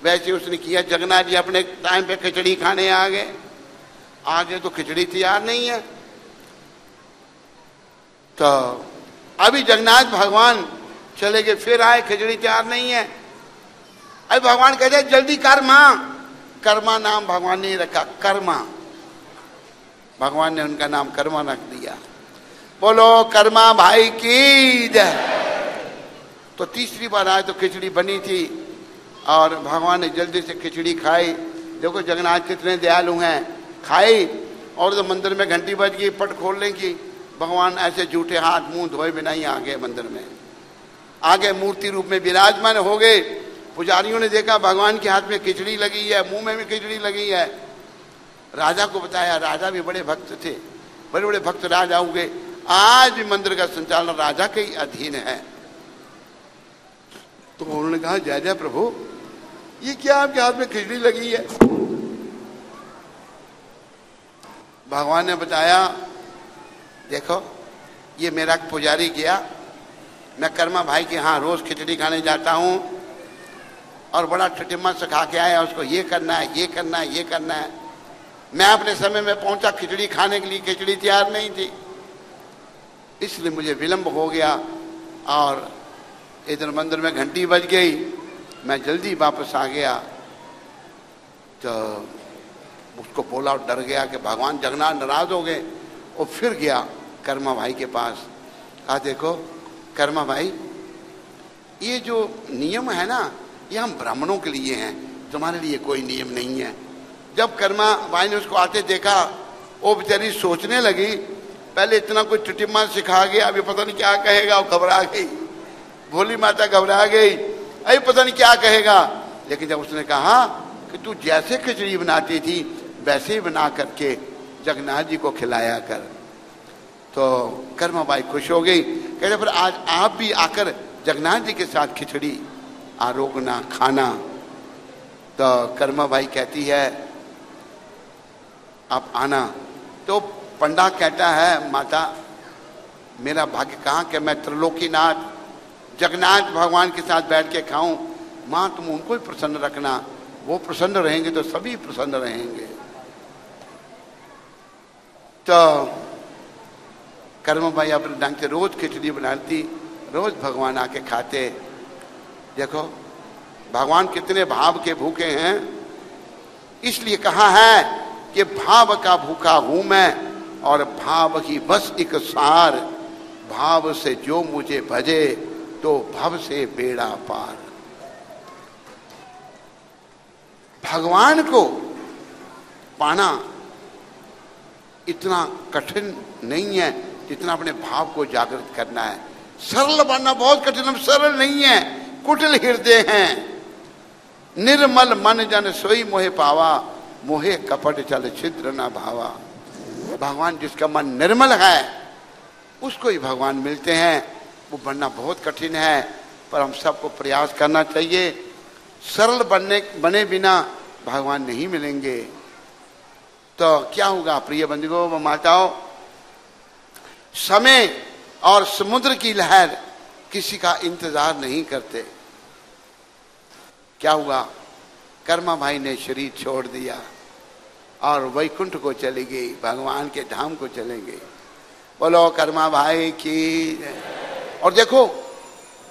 वैसे उसने किया। जगन्नाथ जी अपने टाइम पे खिचड़ी खाने आ गए। आगे तो खिचड़ी तैयार नहीं है। तो अभी जगन्नाथ भगवान चले गए, फिर आए, खिचड़ी तैयार नहीं है। अभी भगवान कहते जल्दी कर मां। कर्मा नाम भगवान ने रखा, कर्मा। भगवान ने उनका नाम कर्मा रख दिया। बोलो कर्मा भाई की जय। तो तीसरी बार आए तो खिचड़ी बनी थी और भगवान ने जल्दी से खिचड़ी खाई। देखो जगन्नाथ कितने दयालु हैं। खाई और तो मंदिर में घंटी बज गई, पट खोलने की। भगवान ऐसे झूठे हाथ मुंह धोए बिना ही आ गए मंदिर में, आगे मूर्ति रूप में विराजमान हो गए। पुजारियों ने देखा भगवान के हाथ में खिचड़ी लगी है, मुंह में भी खिचड़ी लगी है। राजा को बताया, राजा भी बड़े भक्त थे, बड़े बड़े भक्त राजा होंगे। आज भी मंदिर का संचालन राजा के ही अधीन है। तो उन्होंने कहा, जय जय प्रभु, ये क्या आपके हाथ में खिचड़ी लगी है? भगवान ने बताया, देखो ये मेरा पुजारी गया, मैं कर्मा भाई के यहाँ रोज खिचड़ी खाने जाता हूँ और बड़ा ठटिम्मा सिखा के आया, उसको ये करना है, ये करना है, ये करना है। मैं अपने समय में पहुंचा खिचड़ी खाने के लिए, खिचड़ी तैयार नहीं थी, इसलिए मुझे विलंब हो गया और इधर मंदिर में घंटी बज गई। मैं जल्दी वापस आ गया। तो उसको बोला और डर गया कि भगवान जगन्नाथ नाराज हो गए। और फिर गया कर्मा भाई के पास। कहा देखो कर्मा भाई, ये जो नियम है ना, ये हम ब्राह्मणों के लिए हैं, तुम्हारे लिए कोई नियम नहीं है। जब कर्मा भाई ने उसको आते देखा, वो बेचारी सोचने लगी, पहले इतना कोई टिटिम्मा सिखा गया, अभी पता नहीं क्या कहेगा। वो घबरा गई, भोली माता घबरा गई, अभी पता नहीं क्या कहेगा। लेकिन जब उसने कहा कि तू जैसे खिचड़ी बनाती थी वैसे ही बना करके जगन्नाथ जी को खिलाया कर, तो कर्मा बाई खुश हो गई। कहते फिर आज आप भी आकर जगन्नाथ जी के साथ खिचड़ी आरोगना खाना। तो कर्मा बाई कहती है आप आना। तो पंडा कहता है माता मेरा भाग्य कहाँ कि मैं त्रिलोकीनाथ जगन्नाथ भगवान के साथ बैठ के खाऊं। माँ तुम उनको ही प्रसन्न रखना, वो प्रसन्न रहेंगे तो सभी प्रसन्न रहेंगे। तो कर्म भाई अपने ढंग से रोज खिचड़ी बनाती, रोज भगवान आके खाते। देखो भगवान कितने भाव के भूखे हैं। इसलिए कहा है कि भाव का भूखा हूं मैं और भाव ही बस एक सार, भाव से जो मुझे भजे तो भव से बेड़ा पार। भगवान को पाना इतना कठिन नहीं है जितना अपने भाव को जागृत करना है। सरल बनना बहुत कठिन, हम सरल नहीं है, कुटिल हृदय हैं। निर्मल मन जन सोई मोहे पावा, मोहे कपट चल छिद्र न भावा। भगवान जिसका मन निर्मल है उसको ही भगवान मिलते हैं। वो बनना बहुत कठिन है, पर हम सबको प्रयास करना चाहिए। सरल बने बिना भगवान नहीं मिलेंगे। तो क्या होगा प्रिय बंधुओं व माताओं, समय और समुद्र की लहर किसी का इंतजार नहीं करते। क्या हुआ, कर्मा भाई ने शरीर छोड़ दिया और वैकुंठ को चली गई, भगवान के धाम को चले गई। बोलो कर्मा भाई की। और देखो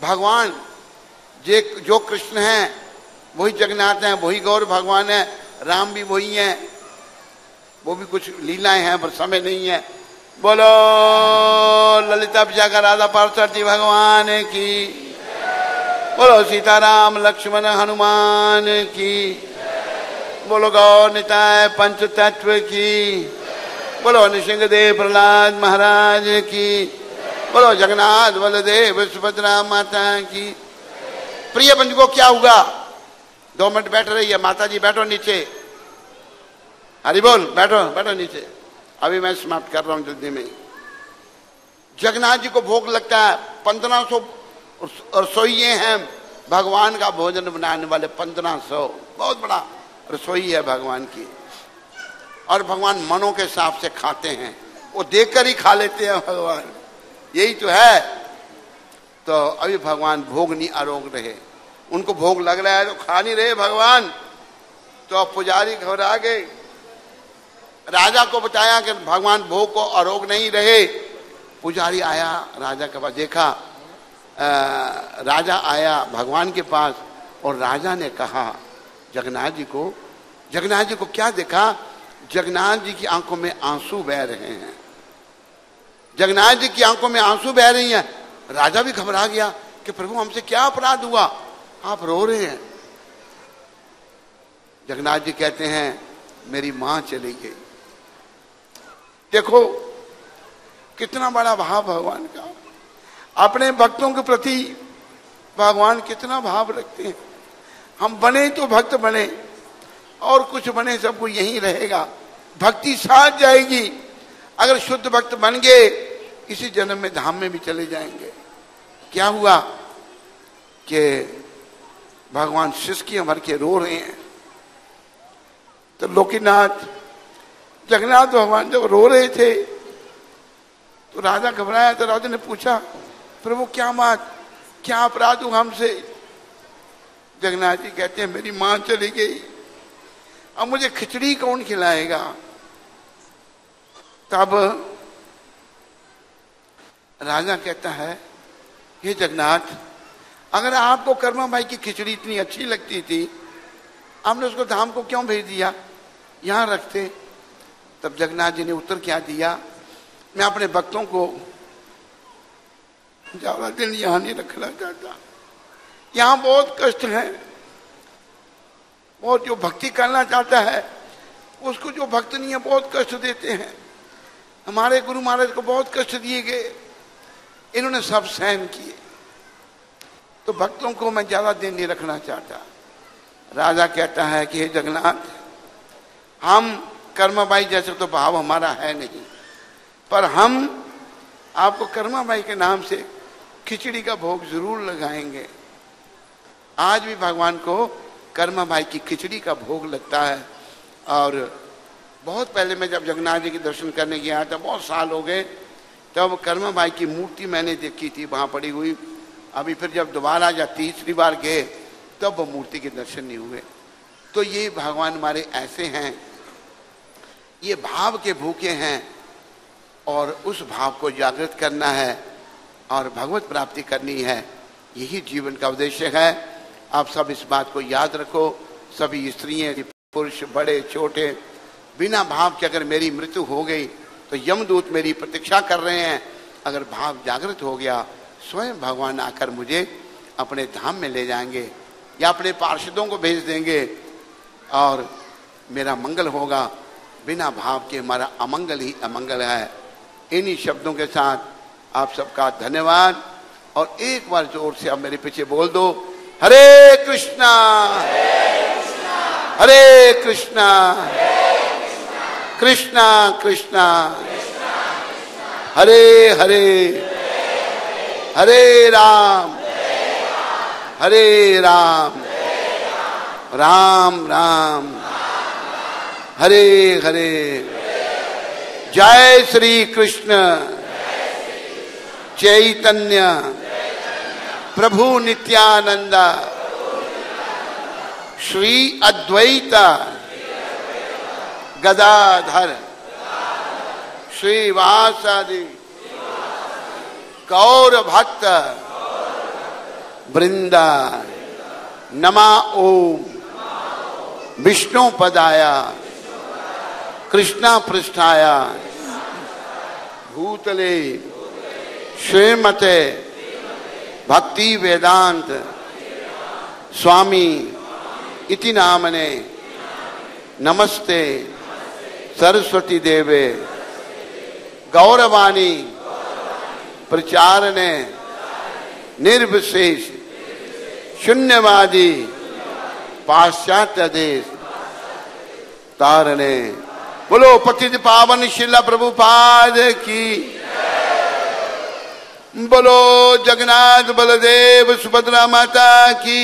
भगवान जो कृष्ण हैं वही जगन्नाथ हैं, वही गौर भगवान है, राम भी वही हैं। वो भी कुछ लीलाएं हैं पर समय नहीं है। बोलो ललिता विशाखा राधा पार्वती भगवान की, बोलो सीताराम लक्ष्मण हनुमान की, बोलो गौर निताय पंच तत्व की, बोलो नृसिंहदेव प्रहलाद महाराज की, बोलो जगन्नाथ बलदेव सुभद्रा माता की। प्रिय बंधु को क्या हुआ, 2 मिनट बैठ रही है माता जी, बैठो नीचे, हरि बोल, बैठो बैठो नीचे। अभी मैं समाप्त कर रहा हूं जल्दी में। जगन्नाथ जी को भोग लगता है, 1500 रसोइये हैं भगवान का भोजन बनाने वाले, 1500, बहुत बड़ा रसोई है भगवान की। और भगवान मनों के हिसाब से खाते हैं, वो देखकर ही खा लेते हैं भगवान, यही तो है। तो अभी भगवान भोग नहीं आरोग रहे, उनको भोग लग रहा है तो खा नहीं रहे भगवान। तो अब पुजारी घबरा गए, राजा को बताया कि भगवान भोग को आरोग नहीं रहे। पुजारी आया राजा के पास, देखा राजा आया भगवान के पास और राजा ने कहा जगन्नाथ जी को क्या देखा, जगन्नाथ जी की आंखों में आंसू बह रहे हैं, जगन्नाथ जी की आंखों में आंसू बह रही हैं। राजा भी घबरा गया कि प्रभु हमसे क्या अपराध हुआ, आप रो रहे हैं। जगन्नाथ जी कहते हैं मेरी मां चली गई। देखो कितना बड़ा भाव भगवान का, अपने भक्तों के प्रति भगवान कितना भाव रखते हैं। हम बने तो भक्त बने और कुछ बने सबको यही रहेगा, भक्ति साथ जाएगी। अगर शुद्ध भक्त बन गए इसी जन्म में धाम में भी चले जाएंगे। क्या हुआ कि भगवान सिसकियां भर के रो रहे हैं। तो लोकीनाथ जगन्नाथ भगवान जब रो रहे थे तो राजा घबराया। तो राजा ने पूछा प्रभु क्या बात, क्या अपराध हुआ हमसे। जगन्नाथ जी कहते हैं मेरी मां चली गई, अब मुझे खिचड़ी कौन खिलाएगा। तब राजा कहता है हे जगन्नाथ, अगर आपको कर्मा भाई की खिचड़ी इतनी अच्छी लगती थी आपने उसको धाम को क्यों भेज दिया। यहां रखते। तब जगन्नाथ जी ने उत्तर क्या दिया, मैं अपने भक्तों को ज्यादा दिन यहां नहीं रखना चाहता, यहां बहुत कष्ट है। और जो भक्ति करना चाहता है उसको जो भक्त नहीं है बहुत कष्ट देते हैं। हमारे गुरु महाराज को बहुत कष्ट दिए गए, इन्होंने सब सहन किए, तो भक्तों को मैं ज्यादा दिन नहीं रखना चाहता। राजा कहता है कि हे जगन्नाथ, हम कर्माबाई जैसे तो भाव हमारा है नहीं, पर हम आपको कर्माबाई के नाम से खिचड़ी का भोग जरूर लगाएंगे। आज भी भगवान को कर्माबाई की खिचड़ी का भोग लगता है। और बहुत पहले मैं जब जगन्नाथ जी के दर्शन करने गया था, बहुत साल हो गए, तब कर्माबाई की मूर्ति मैंने देखी थी वहां पड़ी हुई। अभी फिर जब दोबारा या तीसरी बार गए तब वो मूर्ति के दर्शन नहीं हुए। तो ये भगवान हमारे ऐसे हैं, ये भाव के भूखे हैं और उस भाव को जागृत करना है और भगवत प्राप्ति करनी है, यही जीवन का उद्देश्य है। आप सब इस बात को याद रखो। सभी स्त्रियां, पुरुष, बड़े छोटे, बिना भाव के अगर मेरी मृत्यु हो गई तो यमदूत मेरी प्रतीक्षा कर रहे हैं। अगर भाव जागृत हो गया, स्वयं भगवान आकर मुझे अपने धाम में ले जाएंगे या अपने पार्षदों को भेज देंगे और मेरा मंगल होगा। बिना भाव के हमारा अमंगल ही अमंगल है। इन्हीं शब्दों के साथ आप सबका धन्यवाद। और एक बार जोर से आप मेरे पीछे बोल दो, हरे कृष्णा हरे कृष्णा कृष्णा कृष्णा हरे हरे हरे राम राम राम हरे हरे। जय श्री कृष्ण चैतन्य प्रभु नित्यानंद श्री अद्वैत गदाधर श्रीवासादि गौर भक्त वृंदा। नमा ओम विष्णु पदाया कृष्णा पृष्ठाया भूतले श्रीमते भक्ति वेदांत स्वामी इति नामने नमस्ते सरस्वती देवे गौरवाणी प्रचारणे निर्विशेष शून्यवादी पाश्चात्य देश तारणे। बोलो पतित पावन शिला प्रभुपाद की, बोलो जगन्नाथ बलदेव सुभद्रा माता की,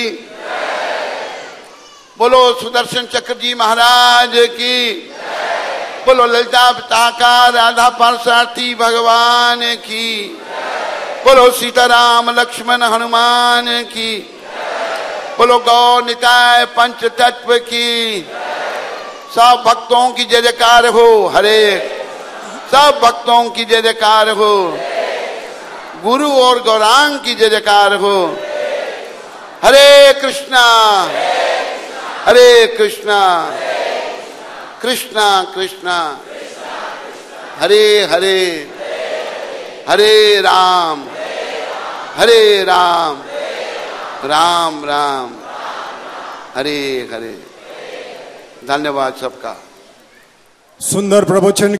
बोलो सुदर्शन चक्र जी महाराज की, बोलो ललिता पिताका राधा पार्षार्थी भगवान की, बोलो सीताराम लक्ष्मण हनुमान की, बोलो गौ निताय पंच तत्व की। सब भक्तों की जय जयकार हो। हरे सब भक्तों की जय जयकार हो। गुरु और गौरांग की जय जयकार हो। हरे कृष्णा कृष्णा कृष्णा हरे हरे हरे राम राम राम हरे हरे। धन्यवाद सबका। सुंदर प्रवचन।